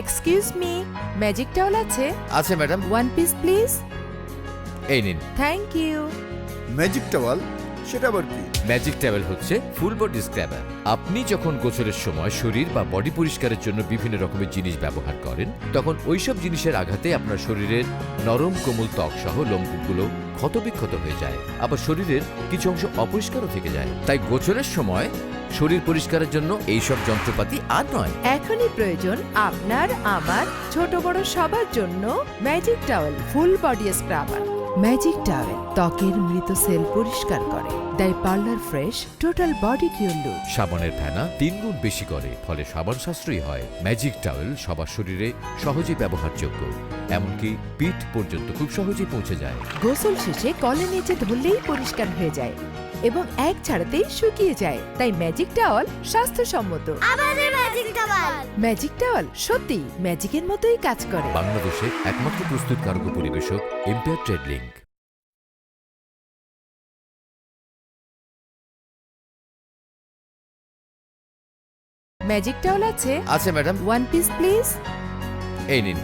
Excuse me, magic towel আছে? আছে madam, one piece please. এই নিন। Thank you. ম্যাজিক টাওয়াল সেটা আবার কি? ম্যাজিক টাওয়েল হচ্ছে ফুল বডি স্ক্রাবার। আপনি যখন গোসলের সময় শরীর বা বডি পরিষ্কারের জন্য বিভিন্ন রকমের জিনিস ব্যবহার করেন, তখন ওইসব জিনিসের আঘাতে আপনার শরীরের নরম কোমল ত্বক সহ লোমকূপগুলো ক্ষতবিক্ষত হয়ে যায়, আবার শরীরের কিছু অংশ অপরিষ্কারও থেকে যায়। তাই গোসলের সময় শরীর পরিষ্কারের জন্য এইসব যন্ত্রপাতি আর নয়। এখনই প্রয়োজন আপনার, আমার, ছোট বড় সবার জন্য magic towel full body scrubber. Magic towel ত্বকের মৃত সেল পরিষ্কার করে, দেয় parlour fresh total body cure look. সাবানের ফেনা 3 গুণ বেশি করে, ফলে সাবান সাশ্রয়ী হয়। ম্যাজিক টাওয়েল সবার শরীরে সহজে ব্যবহারযোগ্য, এমনকি পিঠ পর্যন্ত খুব সহজেই পৌঁছে যায়। গোসল শেষে কলের নিচে ধরলেই পরিষ্কার হয়ে যায় এবং এক ছাড়াতেই শুকিয়ে যায়। তাই ম্যাজিক টাওয়াল স্বাস্থ্যসম্মত। আমাদের ম্যাজিক টাওয়াল। ম্যাজিক টাওয়াল সত্যি ম্যাজিকের মতোই কাজ করে। বাংলাদেশে একমাত্র প্রস্তুতকারক ও পরিবেশক empire trade link. Magic towel আছে? আছে ম্যাডাম, ওয়ান পিস প্লিজ। এই নিন।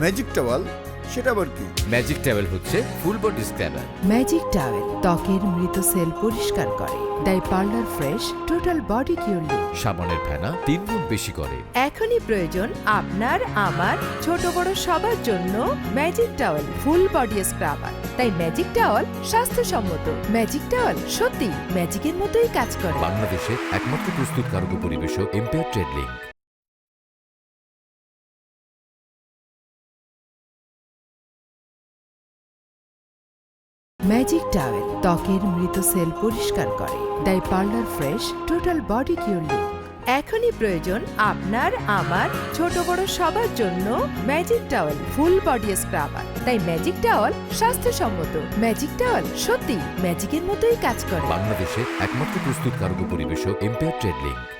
ম্যাজিক টাওয়াল সেটা আবার কি? ম্যাজিক টাওয়েল হচ্ছে full body scrubber. Magic towel ত্বকের মৃত সেল পরিষ্কার করে, দেয় parlour fresh total body cure look. সাবানের ফেনা 3 গুণ বেশি করে। এখনই প্রয়োজন আপনার, আমার, ছোট বড় সবার জন্য magic towel full body scrubber. তাই ম্যাজিক টাওয়াল স্বাস্থ্যসম্মত। ম্যাজিক টাওয়াল সত্যি ম্যাজিকের মতোই কাজ করে। বাংলাদেশে একমাত্র প্রস্তুতকারক ও পরিবেশক empire trade link. Magic towel ত্বকের মৃত সেল পরিষ্কার করে, দেয় parlour fresh total body cure look. এখনই প্রয়োজন আপনার, আমার, ছোট বড় সবার জন্য magic towel full body scrubber. তাই ম্যাজিক টাওয়াল স্বাস্থ্যসম্মত। ম্যাজিক টাওয়াল সত্যি ম্যাজিকের মতোই কাজ করে। বাংলাদেশে একমাত্র প্রস্তুতকারক ও পরিবেশক এম্পায়ার ট্রেড লিঙ্ক।